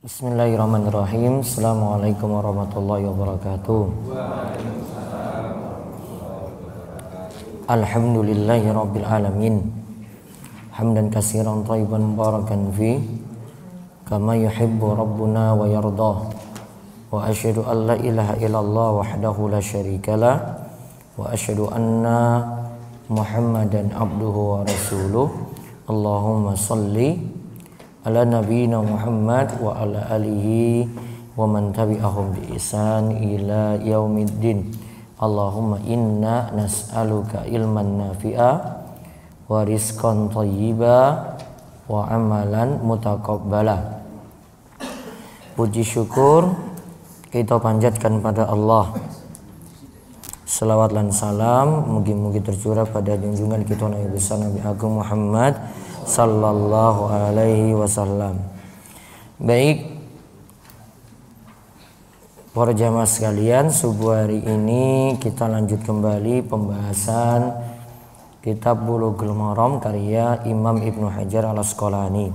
Bismillahirrahmanirrahim. Assalamualaikum warahmatullahi wabarakatuh. Alhamdulillahi rabbil alamin. Hamdan katsiran thayyiban mubarakan fi kama yuhibbu rabbuna wa yardah. Wa asyhadu an la ilaha illallah wahdahu la syarikalah wa asyhadu anna Muhammadan abduhu wa rasuluh. Allahumma shalli ala nabiyina Muhammad wa ala alihi wa man tabi'ahum bi ihsan ila yaumiddin. Allahumma inna nas'aluka ilman nafi'a wa rizqan thayyiba wa amalan mutaqabbala. Puji syukur kita panjatkan pada Allah. Selawat dan salam mugi-mugi tercurah pada junjungan kita Nabi besar Nabi Agung Muhammad sallallahu alaihi wasallam. Baik, para jamaah sekalian, subuh hari ini kita lanjut kembali pembahasan Kitab Bulughul Maram karya Imam Ibnu Hajar Al-Asqalani.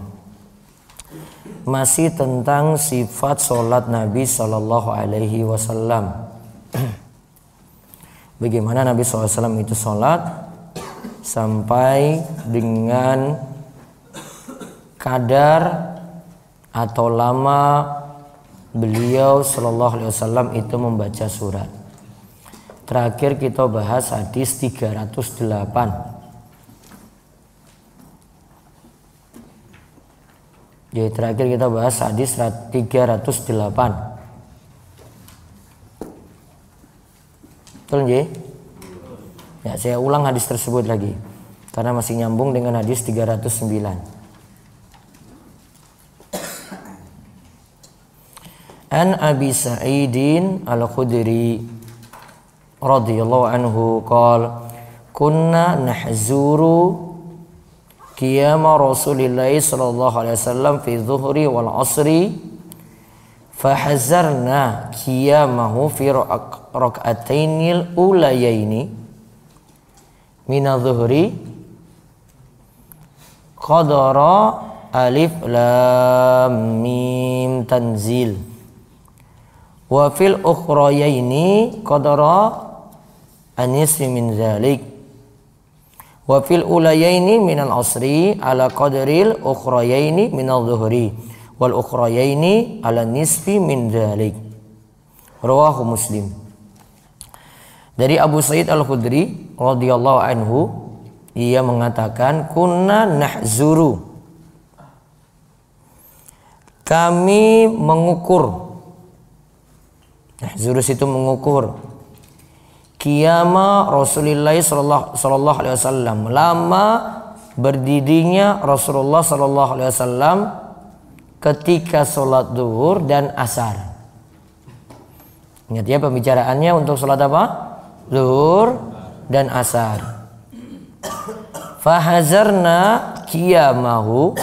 Masih tentang sifat sholat Nabi sallallahu alaihi wasallam. Bagaimana Nabi SAW itu sholat sampai dengan kadar atau lama beliau sallallahu alaihi wasallam itu membaca surat. Terakhir kita bahas hadis 308. Jadi terakhir kita bahas hadis 308. Betul nggih? Ya, saya ulang hadis tersebut lagi karena masih nyambung dengan hadis 309. An Abi Sa'idin Al-Khudri radhiyallahu anhu qala kunna nahzuru qiyama Rasulillah sallallahu alaihi wasallam fi dhuhri wal asri fahazarna qiyamahu fi rak'atainil ulayaini min adh-dhuhri qadara alif lam mim tanzil wa fil ukhrayaini qadara anis min zalik wa fil ulayaini min al-asri ala qadril ukhrayaini min adh-dhuhri wal ukhrayaini ala nisfi min zalik. Rawahu Muslim. Dari Abu Sa'id Al-Khudri radhiyallahu anhu, ia mengatakan kunna nahzuru, kami mengukur. Nahzuru itu mengukur qiyama Rasulullah sallallahu alaihi wasallam, lama berdirinya Rasulullah sallallahu alaihi wasallam ketika sholat zuhur dan asar. Ingat ya pembicaraannya untuk sholat apa? Zuhur dan asar. Fahazarna qiyamahu,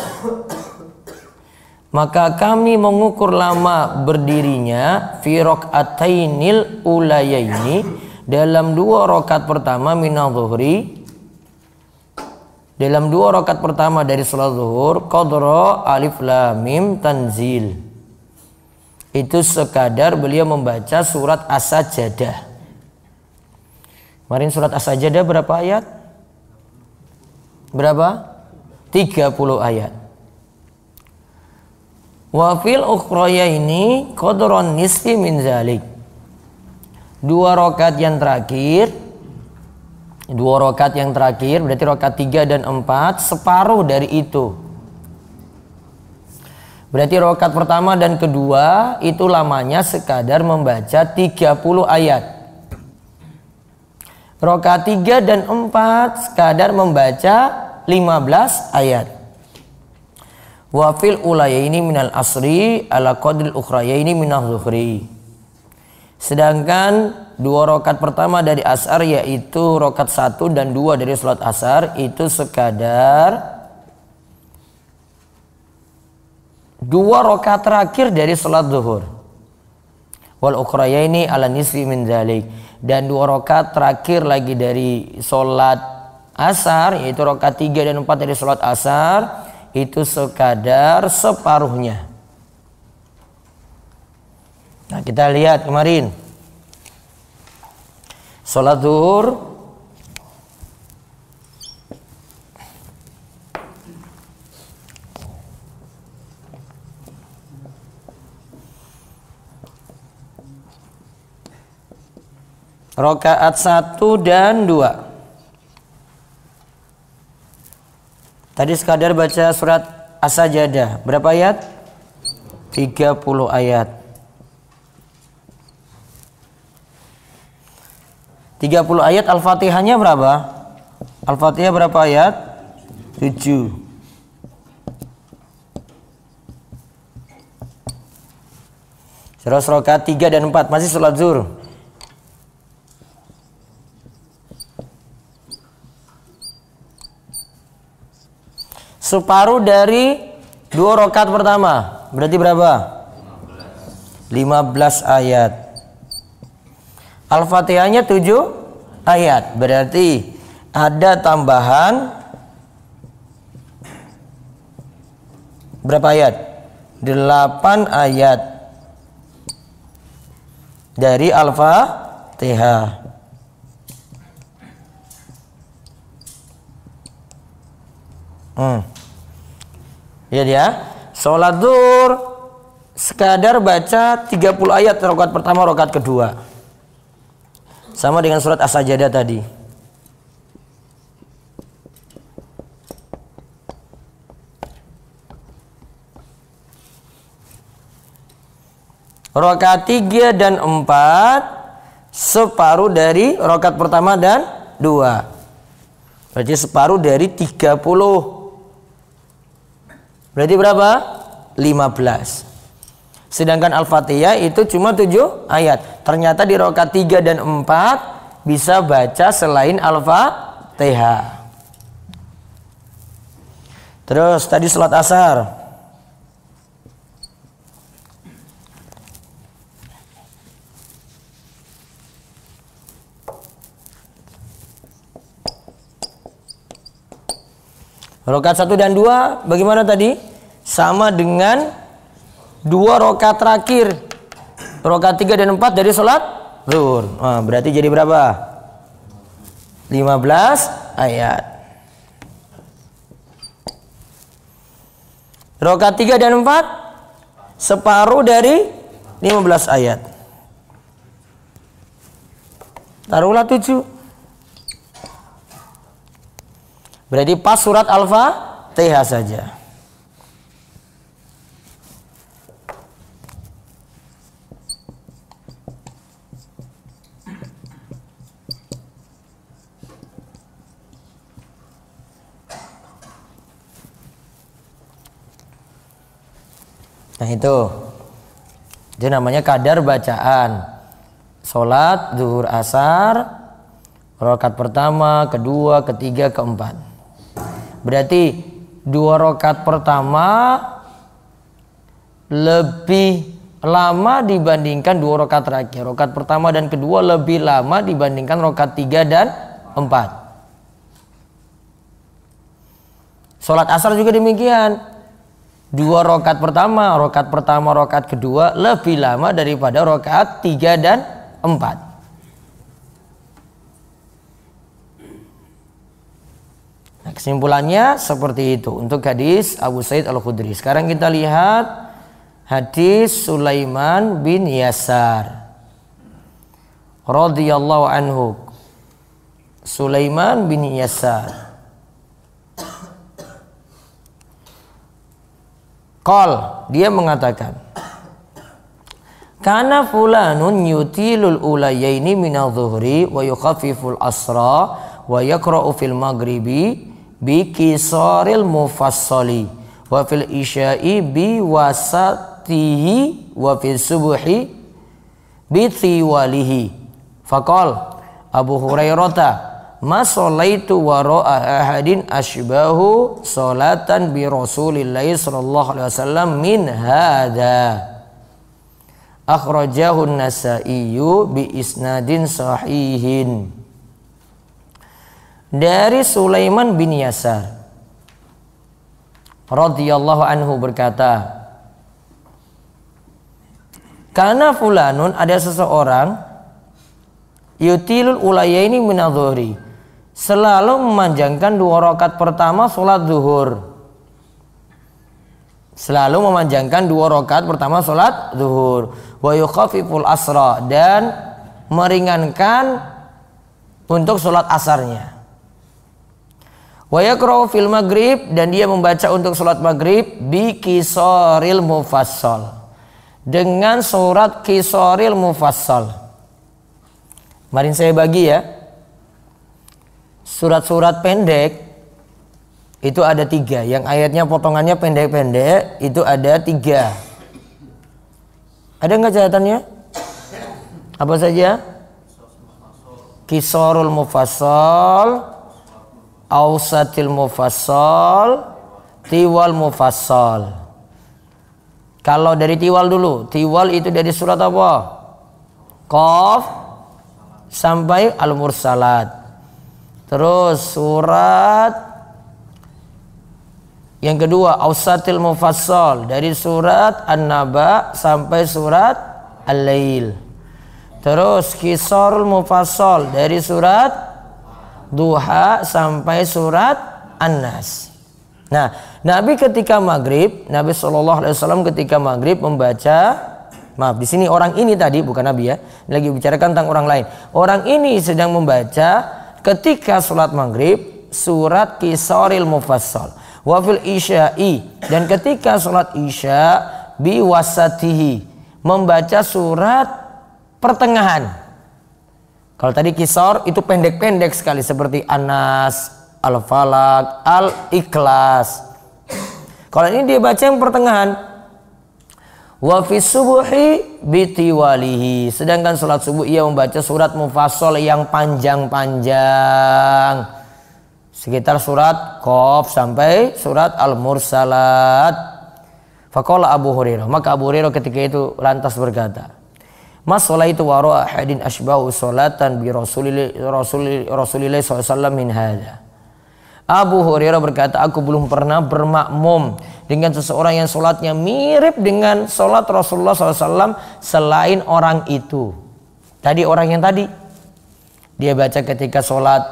maka kami mengukur lama berdirinya fi rak'atainil ulayaini, dalam dua rakaat pertama minadh dhuhri, dalam dua rakaat pertama dari salat zuhur, qadra alif lam mim tanzil, itu sekadar beliau membaca surat As-Sajdah. Kemarin surat As-Sajdah berapa ayat? Berapa? 30 ayat. Wa fil ukhrayaini qadran nisfi min zalik. Dua rakaat yang terakhir berarti rakaat 3 dan 4 separuh dari itu. Berarti rakaat pertama dan kedua itu lamanya sekadar membaca 30 ayat. Rakaat 3 dan 4 sekadar membaca 15 ayat. Wa fil ulayaini minal asri ala qadril ukhrayaini minadh dhuhri. Sedangkan dua rakaat pertama dari asar, yaitu rakaat 1 dan 2 dari salat asar, itu sekadar dua rakaat terakhir dari salat zuhur. Wal ukhrayaini ala nisfi min dzalik, dan dua rakaat terakhir lagi dari salat asar, yaitu rakaat 3 dan 4 dari salat asar, itu sekadar separuhnya. Nah, kita lihat kemarin. Sholat zuhur rakaat 1 dan 2. Tadi sekadar baca surat As-Sajdah. Berapa ayat? 30 ayat. 30 ayat Al-Fatihahnya berapa? Al-Fatihah berapa ayat? 7. Terus rakaat 3 dan 4 masih sholat zuhur. Separuh dari 2 rakaat pertama. Berarti berapa? 15 ayat. Al-Fatihahnya 7 ayat. Berarti ada tambahan berapa ayat? 8 ayat dari Al-Fatihah. Ya dia, sholat zuhur sekadar baca 30 ayat rakaat pertama, rakaat kedua. Sama dengan surat As-Sajdah tadi. Rakaat 3 dan 4 separuh dari rakaat pertama dan 2. Berarti separuh dari 30. Berarti berapa? 15. Sedangkan Al-Fatihah itu cuma 7 ayat. Ternyata di rakaat 3 dan 4 bisa baca selain Al-Fatihah. Terus tadi sholat asar. Rakaat 1 dan 2 bagaimana tadi? Sama dengan 2 rakaat terakhir. Rakaat 3 dan 4 dari sholat zuhur. Nah, berarti jadi berapa? 15 ayat. Rakaat 3 dan 4 separuh dari 15 ayat. Taruhlah 7. Berarti pas surat Al-Fatihah saja. Nah itu namanya kadar bacaan. Sholat zuhur asar, rakaat pertama, kedua, ketiga, keempat. Berarti 2 rakaat pertama lebih lama dibandingkan 2 rakaat terakhir. Rakaat pertama dan kedua lebih lama dibandingkan rakaat 3 dan 4. Sholat asar juga demikian. 2 rakaat pertama, rakaat kedua lebih lama daripada rakaat 3 dan 4. Nah, kesimpulannya seperti itu untuk hadis Abu Sa'id Al-Khudri. Sekarang kita lihat hadis Sulaiman bin Yasar radhiyallahu anhu. Sulaiman bin Yasar dia mengatakan, kana fulanun yutilul ulayaini minal zuhri wa yukhaffiful asra wa yaqra'u fil maghribi bi qisaril mufassali wa fil isya'i bi wasatihi wa fil subuhi bi tiwalihi. Faqal Abu Hurairah, ma sholaitu wara'a ahadin asbahu sholatan bi Rasulillahi sallallahu alaihi wasallam min hadza. Akhrajahu an-Nasa'i bi isnadin sahihin. Dari Sulaiman bin Yasar radhiyallahu anhu berkata, Karena fulanun ada seseorang yutilul ulayaini minadzuhri, selalu memanjangkan 2 rakaat pertama sholat zuhur. Selalu memanjangkan 2 rakaat pertama sholat zuhur. Wa yukhafiful asra, dan meringankan untuk sholat asarnya. Wa yakra'u fil maghrib, dan dia membaca untuk sholat maghrib bi qisaril mufassal, dengan surat qisaril mufassal. Kemarin saya bagi ya, surat-surat pendek itu ada 3, yang ayatnya potongannya pendek-pendek itu ada 3. Ada nggak catatannya? Apa saja? Qisarul mufassal, awsatil mufassal, tiwal mufassal. Kalau dari tiwal dulu, tiwal itu dari surat apa? Qaf sampai Al-Mursalat. Terus surat yang kedua awsatil mufassal, dari surat An-Naba sampai surat Al-Lail. Terus qisarul mufassal, dari surat Duha sampai surat An-Nas. Nah, Nabi ketika maghrib, Nabi SAW ketika maghrib membaca, maaf di sini orang ini tadi bukan Nabi ya, lagi bicarakan tentang orang lain. Orang ini sedang membaca ketika sholat maghrib surat qisaril mufassal. Wafil isya'i, dan ketika sholat isya biwasatihi, membaca surat pertengahan. Kalau tadi qisar itu pendek-pendek sekali seperti An-Nas, Al-Falaq, Al-Ikhlas. Kalau ini dia baca yang pertengahan. Wa fi subuhi bitiwalihi, sedangkan sholat subuh ia membaca surat mufassal yang panjang-panjang, sekitar surat Qaf sampai surat Al-Mursalat. Faqala Abu Hurairah, maka Abu Hurairah ketika itu lantas berkata, Mas sholaitu wara ahadin asbahu sholatan bi Rasulillah SAW min hadza. Abu Hurairah berkata, aku belum pernah bermakmum dengan seseorang yang sholatnya mirip dengan sholat Rasulullah SAW selain orang itu. Tadi orang yang tadi dia baca ketika sholat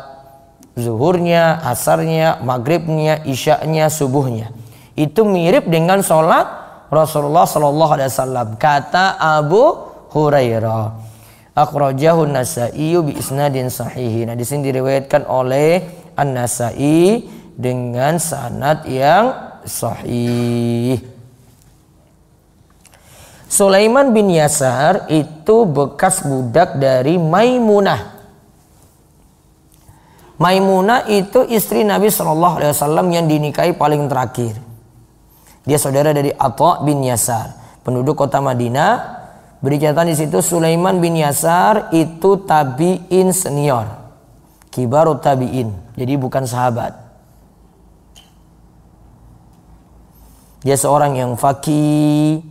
zuhurnya, asarnya, maghribnya, isya'nya, subuhnya, itu mirip dengan sholat Rasulullah SAW. Kata Abu Hurairah. Akhrajahu An-Nasa'i bi isnadin sahih. Nah, di sini diriwayatkan oleh An-Nasa'i dengan sanad yang sahih. Sulaiman bin Yasar itu bekas budak dari Maimunah. Maimunah itu istri Nabi SAW yang dinikahi paling terakhir. Dia saudara dari Atha bin Yasar, penduduk kota Madinah. Beri catatan di situ, Sulaiman bin Yasar itu tabi'in senior, kibarut tabi'in, jadi bukan sahabat. Dia seorang yang faqih,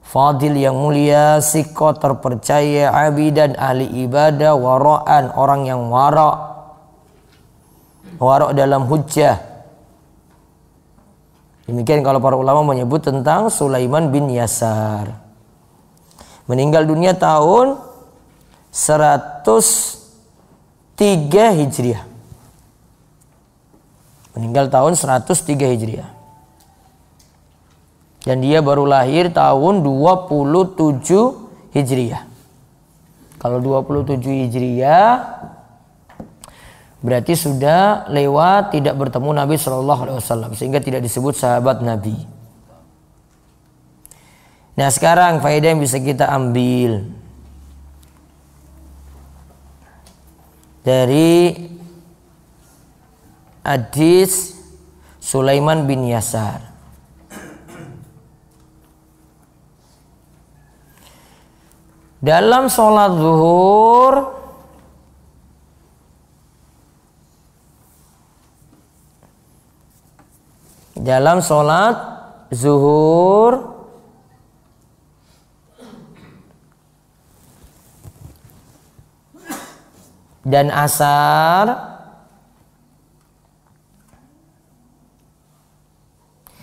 fadil yang mulia, siqah terpercaya, abidan ahli ibadah, wara'an orang yang wara' dalam hujjah. Demikian kalau para ulama menyebut tentang Sulaiman bin Yasar. Meninggal dunia tahun 103 Hijriah. Meninggal tahun 103 Hijriah. Dan dia baru lahir tahun 27 Hijriah. Kalau 27 Hijriah berarti sudah lewat, tidak bertemu Nabi SAW, sehingga tidak disebut sahabat Nabi. Nah, sekarang faedah yang bisa kita ambil dari hadis Sulaiman bin Yasar. Dalam sholat zuhur dan asar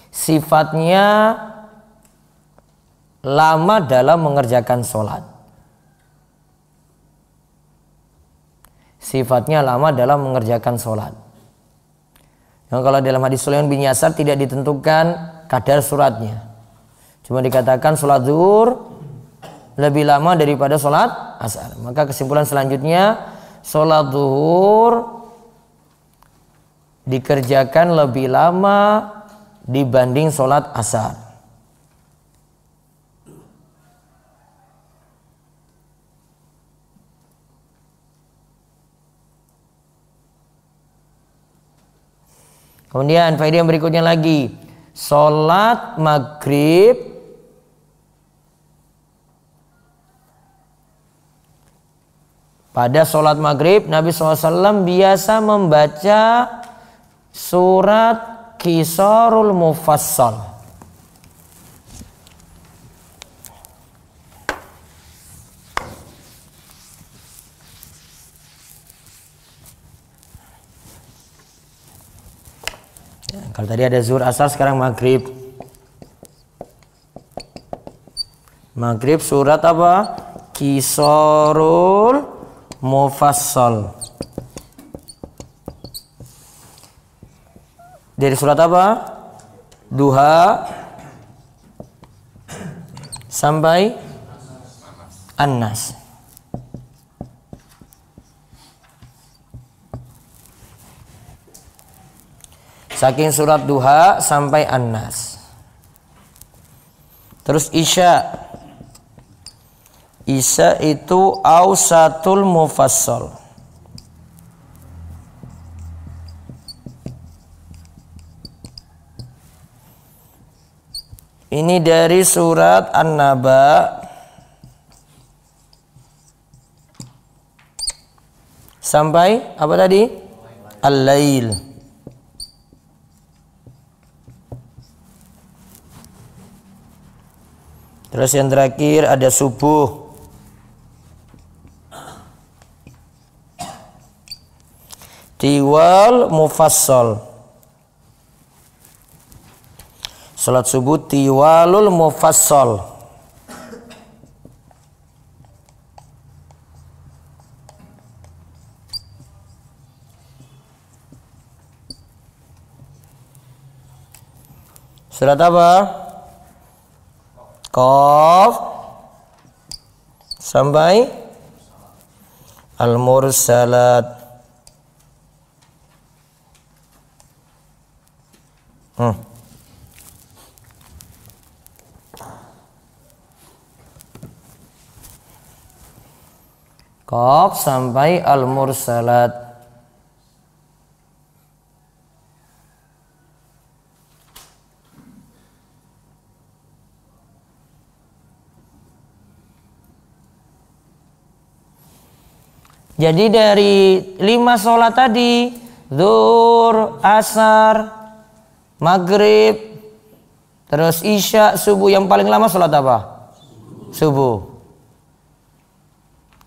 sifatnya lama dalam mengerjakan sholat. Sifatnya lama dalam mengerjakan sholat. Yang kalau dalam hadis Sulaiman bin Yasar tidak ditentukan kadar suratnya. Cuma dikatakan sholat zuhur lebih lama daripada sholat asar. Maka kesimpulan selanjutnya, sholat zuhur dikerjakan lebih lama dibanding sholat asar. Kemudian faedah yang berikutnya lagi, sholat maghrib pada sholat maghrib Nabi SAW biasa membaca surat Qisarul Mufassal. Kalau tadi ada zuhur asar, sekarang maghrib. Maghrib surat apa? Qisarul Mufassal. Dari surat apa? Duha sampai An-Nas. Saking surat Duha sampai An-Nas. Terus Isya. Isya itu Ausatul Mufassal. Ini dari surat An-Naba sampai apa tadi? Al-Lail. Terus yang terakhir ada subuh. Tiwal Mufassal. Salat subuh Tiwalul Mufassal. Surat apa? Qaf sampai Al-Mursalat. Qaf sampai Al-Mursalat. Jadi dari 5 sholat tadi, zuhur, asar, maghrib, terus isya, subuh, yang paling lama sholat apa? Subuh.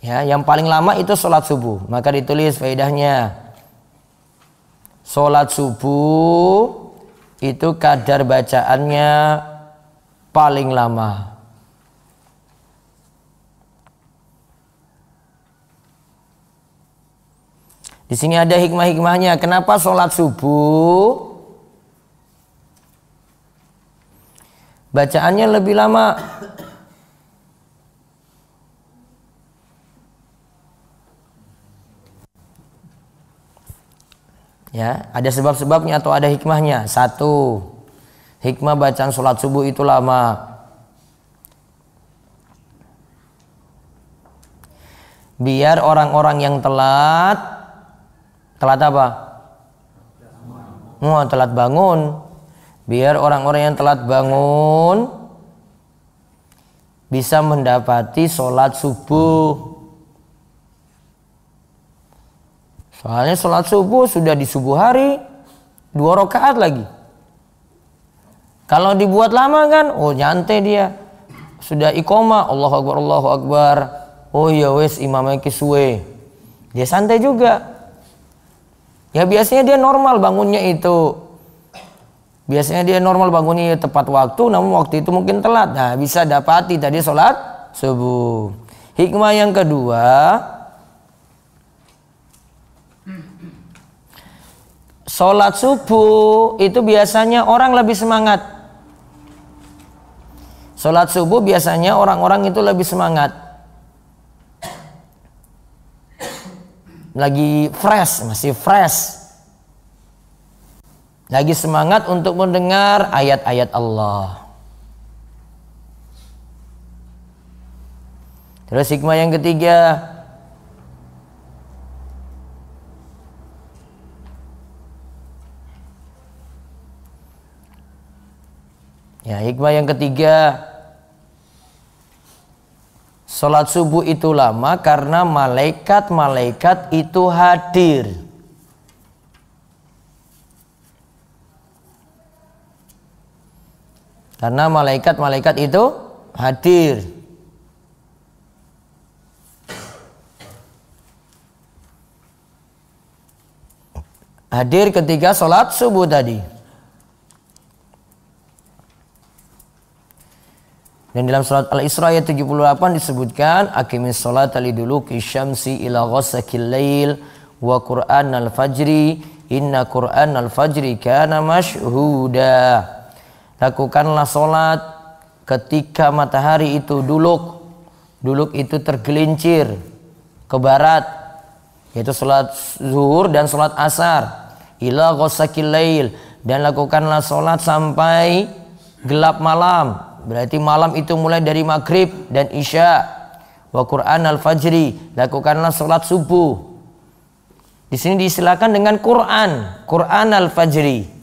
Ya, yang paling lama itu sholat subuh. Maka ditulis faedahnya. Sholat subuh itu kadar bacaannya paling lama. Di sini ada hikmah-hikmahnya. Kenapa sholat subuh bacaannya lebih lama? Ya, ada sebab-sebabnya atau ada hikmahnya. Satu, hikmah bacaan sholat subuh itu lama. Biar orang-orang yang telat apa? Telat bangun. Biar orang-orang yang telat bangun bisa mendapati sholat subuh. Soalnya sholat subuh sudah di subuh hari 2 rakaat lagi. Kalau dibuat lama kan, nyantai dia. Sudah iqomah, Allahu Akbar, Allahu Akbar. Oh ya wes imamnya kiswe. Dia santai juga. Ya biasanya dia normal bangunnya itu Biasanya dia normal bangunnya tepat waktu, namun waktu itu mungkin telat. Nah, bisa dapati tadi sholat subuh. Hikmah yang kedua, sholat subuh itu biasanya orang lebih semangat. Sholat subuh biasanya orang-orang itu lebih semangat. Lagi fresh, masih fresh. Lagi semangat untuk mendengar ayat-ayat Allah. Terus hikmah yang ketiga, sholat subuh itu lama karena malaikat-malaikat itu hadir. Karena malaikat-malaikat itu hadir. Hadir ketika sholat subuh tadi. Dan dalam surat Al-Isra ayat 78 disebutkan, aqimis sholata liduluki syamsi ila ghasaqil lail wa qur'anal fajri inna qur'anal fajri kana mashhuda. Lakukanlah sholat ketika matahari itu duluk. Duluk itu tergelincir ke barat, yaitu sholat zuhur dan sholat asar. Ila ghasaqil lail, dan lakukanlah sholat sampai gelap malam. Berarti malam itu mulai dari maghrib dan isya. Wa Qur'an al-fajri, lakukanlah sholat subuh. Di sini disilakan dengan Qur'an, Qur'an al-fajri.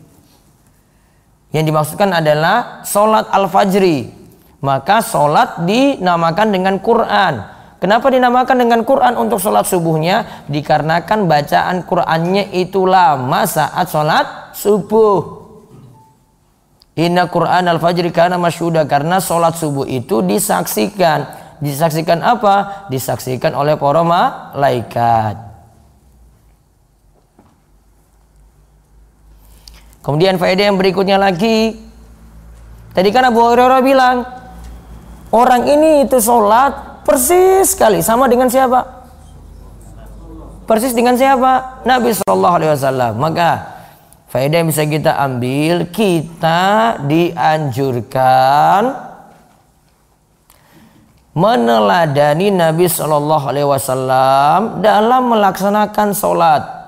Yang dimaksudkan adalah sholat al-fajri. Maka sholat dinamakan dengan Qur'an. Kenapa dinamakan dengan Qur'an untuk sholat subuhnya? Dikarenakan bacaan Qur'annya itu lama saat sholat subuh. Inna Qur'an al-fajri kana masyhuda, karena sholat subuh itu disaksikan. Disaksikan apa? Disaksikan oleh para malaikat. Kemudian faedah yang berikutnya lagi, tadi kan Abu Hurairah bilang, orang ini itu sholat persis sekali sama dengan siapa? Persis dengan siapa? Nabi SAW. Maka faedah yang bisa kita ambil, kita dianjurkan meneladani Nabi SAW dalam melaksanakan sholat.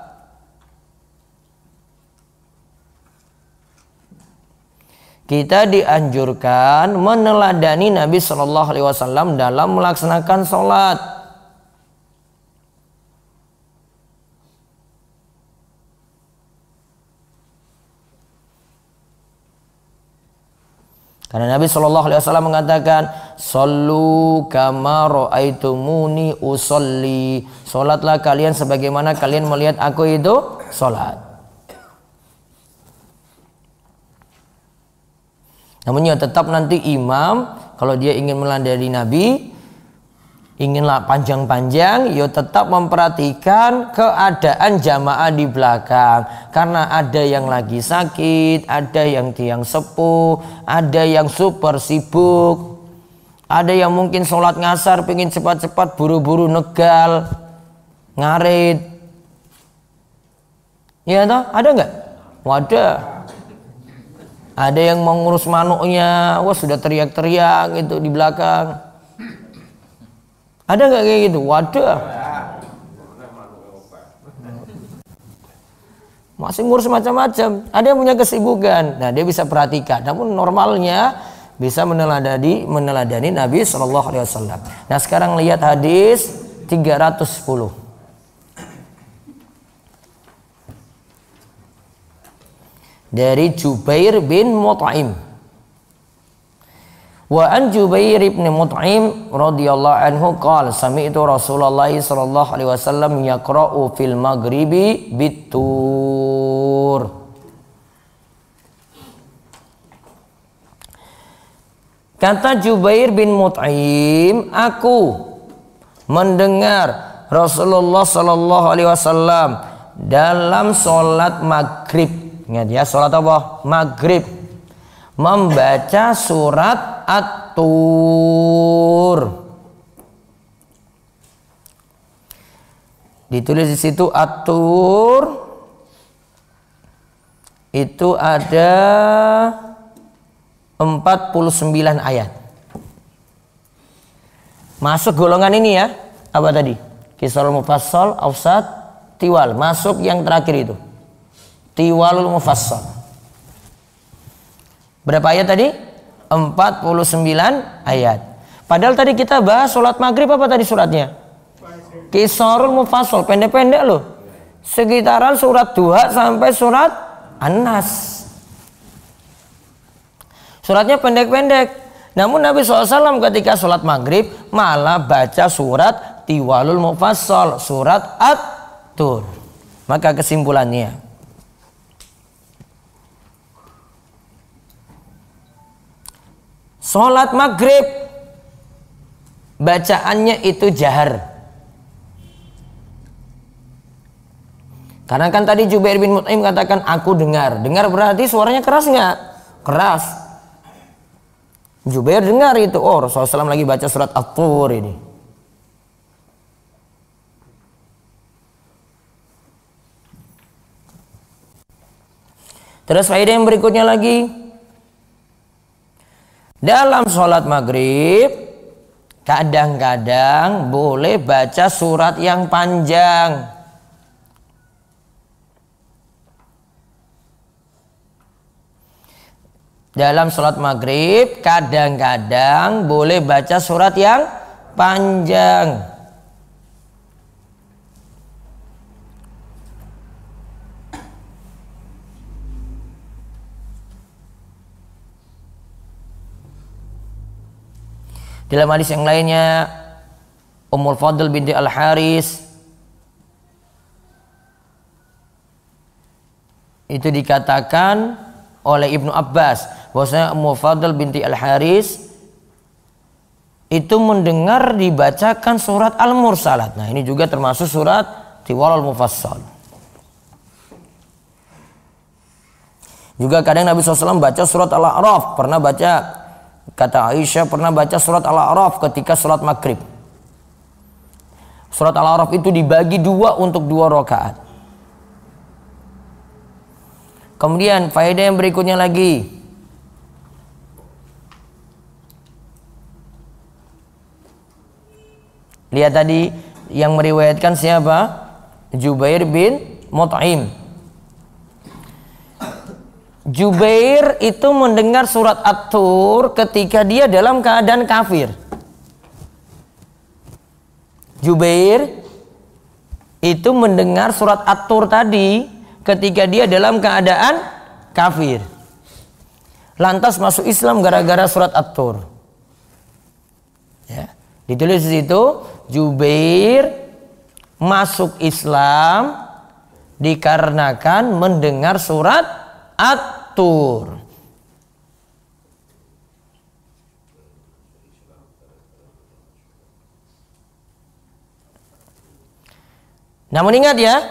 Kita dianjurkan meneladani Nabi SAW dalam melaksanakan sholat. Karena Nabi SAW mengatakan, "Shollu kama ra'aitumuni usolli." Sholatlah kalian sebagaimana kalian melihat aku itu sholat. Namun ya tetap nanti imam kalau dia ingin melandari Nabi, inginlah panjang-panjang, ya tetap memperhatikan keadaan jamaah di belakang. Karena ada yang lagi sakit, ada yang tiang sepuh, ada yang super sibuk, ada yang mungkin sholat ngasar pengen cepat-cepat buru-buru negal, ngarit. Ya toh, ada nggak? Wadah. Ada yang mengurus manuknya, wah sudah teriak-teriak gitu di belakang. Ada nggak kayak gitu? Wadah. Masih ngurus macam-macam. Ada yang punya kesibukan. Nah, dia bisa perhatikan. Namun normalnya bisa meneladani Nabi SAW. Nah, sekarang lihat hadis 310. Dari Jubair bin Mut'im. Wa an Jubair bin Mut'im radhiyallahu anhu qala sami'tu Rasulullah sallallahu alaihi wasallam yaqra'u fil maghribi bit-tur. Kata Jubair bin Mut'im, aku mendengar Rasulullah sallallahu alaihi wasallam dalam sholat maghrib. Ingat ya, sholat apa? Maghrib. Membaca surat At-Tur. Ditulis di situ At-Tur. Itu ada 49 ayat. Masuk golongan ini ya. Apa tadi? Qisarul Mufassal, Awsat, Tiwal. Masuk yang terakhir itu. Tiwalul Mufassal. Berapa ayat tadi? 49 ayat. Padahal tadi kita bahas sholat maghrib apa tadi suratnya? Qisarul Mufassal, pendek-pendek loh. Sekitaran surat Duha sampai surat An-Nas. Suratnya pendek-pendek. Namun Nabi SAW ketika sholat maghrib malah baca surat Tiwalul Mufassal, surat At-Tur. Maka kesimpulannya, sholat maghrib bacaannya itu jahar. Karena kan tadi Jubair bin Mut'im katakan aku dengar. Dengar berarti suaranya keras nggak? Keras. Jubair dengar itu. Oh, Rasulullah SAW lagi baca surat At-Tur ini. Terus faedah yang berikutnya lagi. Dalam sholat maghrib kadang-kadang boleh baca surat yang panjang. Dalam sholat maghrib kadang-kadang boleh baca surat yang panjang. Dalam hadis yang lainnya, Ummul Fadl binti Al-Haris itu dikatakan oleh Ibnu Abbas bahwasanya Ummul Fadl binti Al-Haris itu mendengar dibacakan surat Al-Mursalat. Nah, ini juga termasuk surat Tiwalul Mufassal. Juga kadang Nabi SAW baca surat Al-A'raf. Pernah baca, kata Aisyah, pernah baca surat Al-A'raf ketika sholat maghrib. Surat Al-A'raf itu dibagi dua untuk 2 rakaat. Kemudian faedah yang berikutnya lagi. Lihat tadi yang meriwayatkan siapa? Jubair bin Mut'im. Jubair itu mendengar surat At-Tur ketika dia dalam keadaan kafir. Jubair itu mendengar surat At-Tur tadi ketika dia dalam keadaan kafir. Lantas masuk Islam gara-gara surat At-Tur. Ya, ditulis di situ Jubair masuk Islam dikarenakan mendengar surat At-Tur. Namun ingat ya,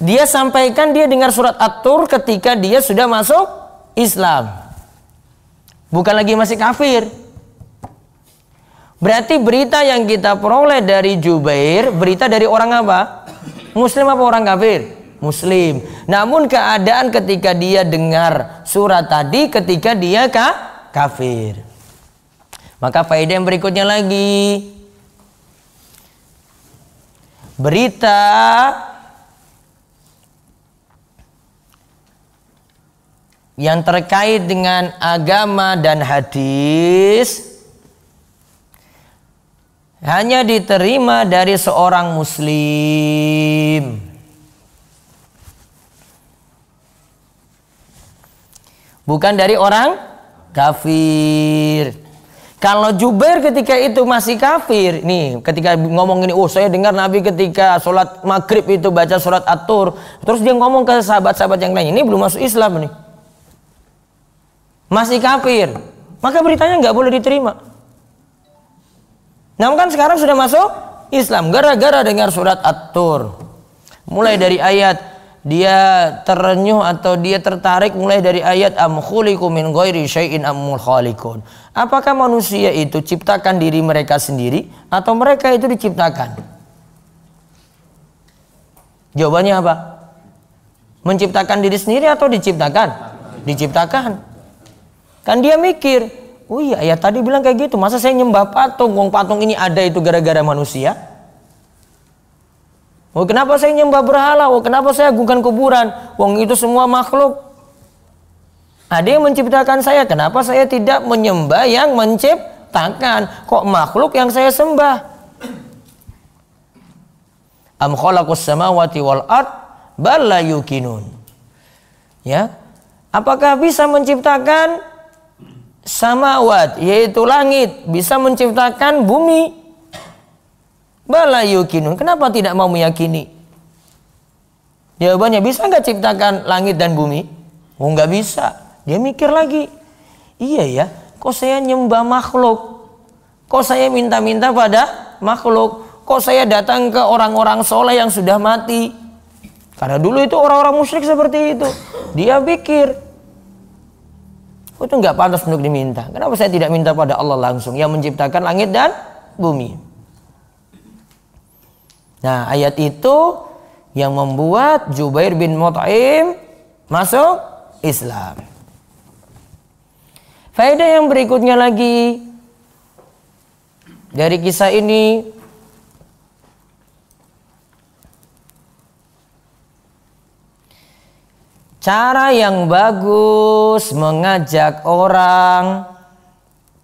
dia sampaikan dia dengar surat At-Tur ketika dia sudah masuk Islam. Bukan lagi masih kafir. Berarti berita yang kita peroleh dari Jubair, berita dari orang apa? Muslim apa orang kafir? Muslim. Namun keadaan ketika dia dengar surat tadi ketika dia kafir. Maka faedah yang berikutnya lagi. Berita yang terkait dengan agama dan hadis hanya diterima dari seorang muslim. Bukan dari orang kafir. Kalau Jubair ketika itu masih kafir, nih ketika ngomong ini, oh saya dengar Nabi ketika sholat maghrib itu baca surat At-Tur, terus dia ngomong ke sahabat-sahabat yang lain, ini belum masuk Islam nih, masih kafir, maka beritanya nggak boleh diterima. Namun kan sekarang sudah masuk Islam gara-gara dengar surat At-Tur. Mulai dari ayat dia terenyuh atau dia tertarik mulai dari ayat am khuliqu min ghairi syai'in amul khaliqun. Apakah manusia itu ciptakan diri mereka sendiri atau mereka itu diciptakan? Jawabannya apa? Menciptakan diri sendiri atau diciptakan? Diciptakan. Kan dia mikir, oh iya ayat tadi bilang kayak gitu, masa saya nyembah patung? Wong patung ini ada itu gara-gara manusia. Oh kenapa saya nyembah berhala? Oh kenapa saya agungkan kuburan? Wong itu semua makhluk. Ada yang menciptakan saya. Kenapa saya tidak menyembah yang menciptakan? Kok makhluk yang saya sembah? Am khalaqus samawati wal ard bal la yuqinun. Ya. Apakah bisa menciptakan samawat yaitu langit, bisa menciptakan bumi? Bala yuqinun. Kenapa tidak mau meyakini? Jawabannya, bisa nggak ciptakan langit dan bumi? Oh nggak bisa. Dia mikir lagi. Iya ya, kok saya nyembah makhluk? Kok saya minta-minta pada makhluk? Kok saya datang ke orang-orang soleh yang sudah mati? Karena dulu itu orang-orang musyrik seperti itu. Dia pikir, oh, itu nggak pantas untuk diminta. Kenapa saya tidak minta pada Allah langsung yang menciptakan langit dan bumi? Nah, ayat itu yang membuat Jubair bin Mut'im masuk Islam. Faedah yang berikutnya lagi dari kisah ini, cara yang bagus mengajak orang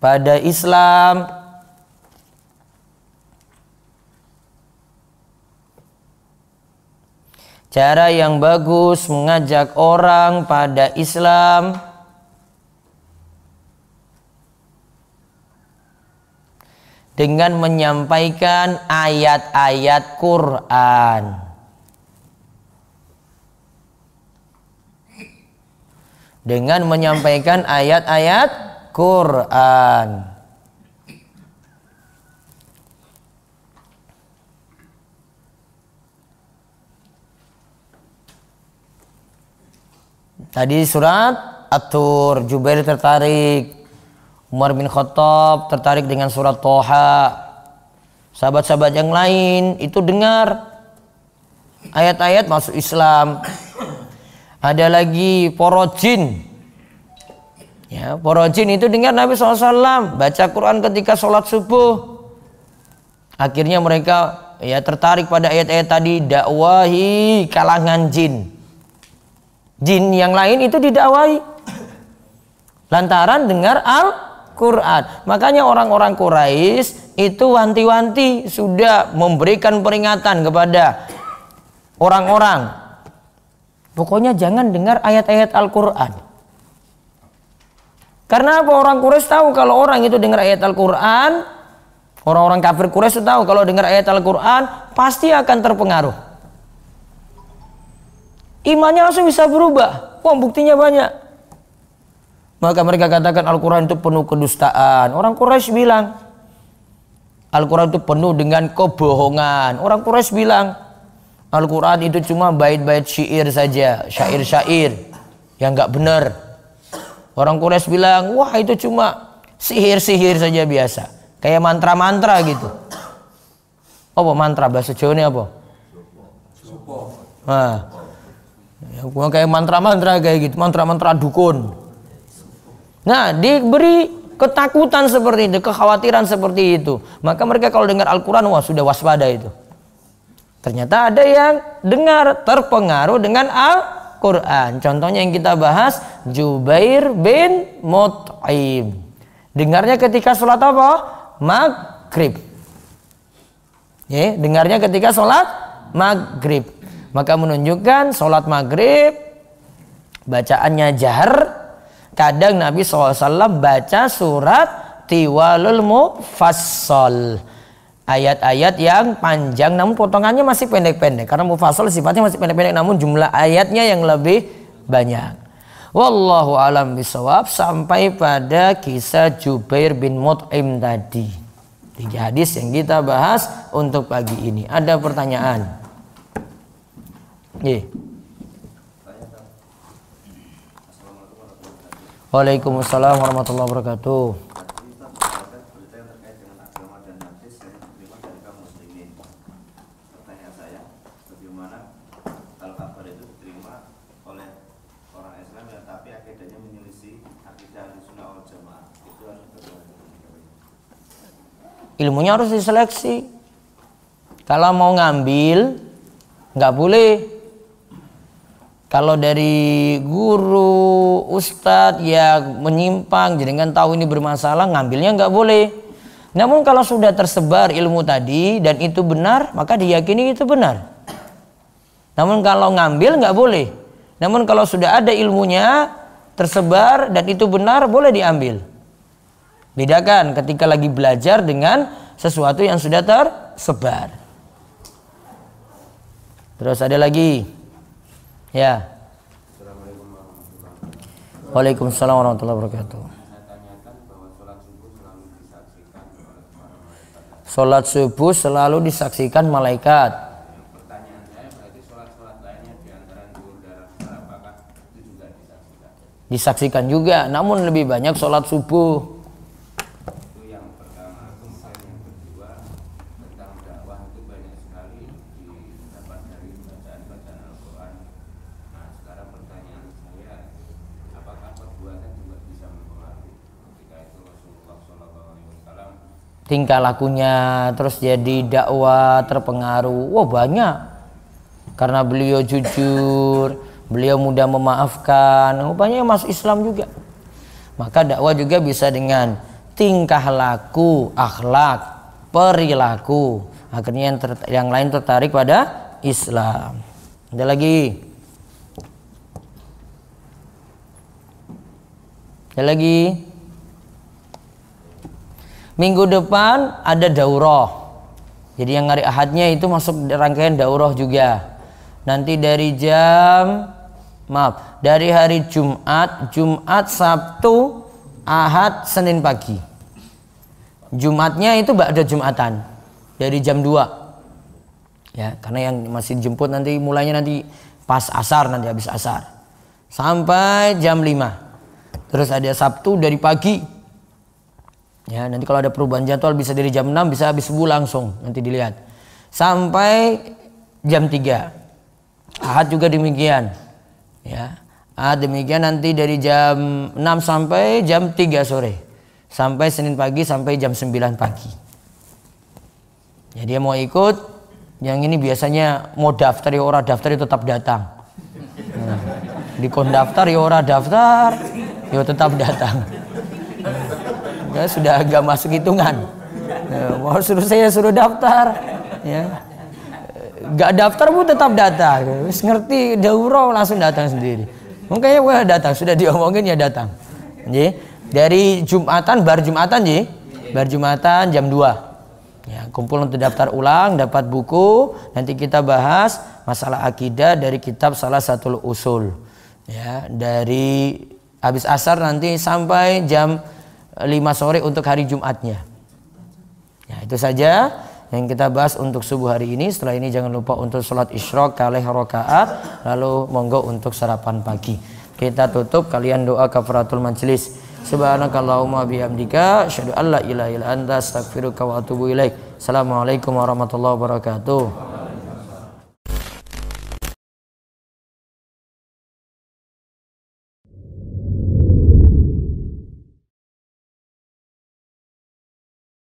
pada Islam. Cara yang bagus mengajak orang pada Islam dengan menyampaikan ayat-ayat Quran. Dengan menyampaikan ayat-ayat Quran. Tadi surat At-Tur, Jubair tertarik. Umar bin Khattab tertarik dengan surat Toha. Sahabat-sahabat yang lain itu dengar ayat-ayat masuk Islam. Ada lagi porojin. Ya, porojin itu dengar Nabi SAW baca Quran ketika sholat subuh. Akhirnya mereka ya tertarik pada ayat-ayat tadi, dakwahi kalangan jin. Jin yang lain itu didakwahi lantaran dengar Al-Quran. Makanya orang-orang Quraisy itu wanti-wanti, sudah memberikan peringatan kepada orang-orang, pokoknya jangan dengar ayat-ayat Al-Quran. Karena apa? Orang Quraisy tahu kalau orang itu dengar ayat Al-Quran, orang-orang kafir Quraisy tahu kalau dengar ayat Al-Quran pasti akan terpengaruh. Imannya langsung bisa berubah. Wah, buktinya banyak. Maka mereka katakan Al-Quran itu penuh kedustaan. Orang Quraisy bilang Al-Quran itu penuh dengan kebohongan. Orang Quraisy bilang Al-Quran itu cuma bait-bait syair saja, syair-syair yang nggak benar. Orang Quraisy bilang, wah itu cuma sihir-sihir saja biasa, kayak mantra-mantra gitu. Apa mantra bahasa Jawa ini apa? Nah, ya, kayak mantra-mantra kayak gitu, mantra-mantra dukun. Nah, diberi ketakutan seperti itu, kekhawatiran seperti itu. Maka mereka kalau dengar Al-Quran, wah sudah waspada itu. Ternyata ada yang dengar terpengaruh dengan Al-Quran. Contohnya yang kita bahas, Jubair bin Mut'im. Dengarnya ketika sholat apa? Maghrib. Ya, dengarnya ketika sholat Maghrib. Maka menunjukkan sholat Maghrib bacaannya jahar. Kadang Nabi SAW baca surat Tiwalul Mufassal, ayat-ayat yang panjang namun potongannya masih pendek-pendek. Karena Mufassal sifatnya masih pendek-pendek namun jumlah ayatnya yang lebih banyak. Wallahu alam bisawab. Sampai pada kisah Jubair bin Mut'im tadi, 3 hadis yang kita bahas untuk pagi ini. Ada pertanyaan? Waalaikumsalam warahmatullahi wabarakatuh. Ilmunya harus diseleksi. Kalau mau ngambil nggak boleh. Kalau dari guru, ustadz yang menyimpang, jenengan tahu ini bermasalah, ngambilnya nggak boleh. Namun kalau sudah tersebar ilmu tadi dan itu benar, maka diyakini itu benar. Namun kalau ngambil nggak boleh. Namun kalau sudah ada ilmunya tersebar dan itu benar, boleh diambil. Bedakan ketika lagi belajar dengan sesuatu yang sudah tersebar. Terus ada lagi. Ya. Waalaikumsalam warahmatullahi wabarakatuh. Sholat subuh selalu disaksikan malaikat. Pertanyaan saya berarti sholat-sholat lainnya di antara zuhur dan asar apakah itu juga disaksikan? Disaksikan juga, namun lebih banyak sholat subuh. Tingkah lakunya, terus jadi dakwah terpengaruh. Wah banyak. Karena beliau jujur, beliau mudah memaafkan. Banyak yang masuk Islam juga. Maka dakwah juga bisa dengan tingkah laku, akhlak, perilaku. Akhirnya yang lain tertarik pada Islam. Ada lagi. Ada lagi. Minggu depan ada daurah. Jadi yang hari Ahadnya itu masuk rangkaian daurah juga. Nanti dari hari Jumat, Sabtu, Ahad, Senin pagi. Jumatnya itu ba'da Jumatan. Dari jam 2. Ya, karena yang masih jemput nanti mulainya nanti pas asar, nanti habis asar. Sampai jam 5. Terus ada Sabtu dari pagi. Ya, nanti kalau ada perubahan jadwal bisa dari jam 6 bisa habis subuh langsung nanti dilihat. Sampai jam 3. Ahad juga demikian. Ya. Ahad demikian nanti dari jam 6 sampai jam 3 sore. Sampai Senin pagi sampai jam 9 pagi. Ya, dia mau ikut, yang ini biasanya mau daftar ya ora daftar ya tetap datang. Nah, dikon daftar ya ora daftar ya tetap datang. Ya, sudah agak masuk hitungan. Ya, mau suruh daftar, ya, gak daftar pun tetap datang. Wis ngerti daurah langsung datang sendiri. Mungkin ya datang, sudah diomongin ya datang. Jadi dari Jumatan bar Jumatan jam 2. Ya, kumpul untuk daftar ulang, dapat buku. Nanti kita bahas masalah akidah dari kitab Salasatul Usul. Ya, dari habis asar nanti sampai jam 5 sore untuk hari Jumatnya. Ya, itu saja yang kita bahas untuk subuh hari ini. Setelah ini jangan lupa untuk sholat isyraq kalih rakaat, lalu monggo untuk sarapan pagi. Kita tutup, kalian doa kafaratul majelis. Subhanakallahumma bihamdika asyhadu an la ilaha illa anta astaghfiruka wa atubu ilaik. Assalamualaikum warahmatullahi wabarakatuh.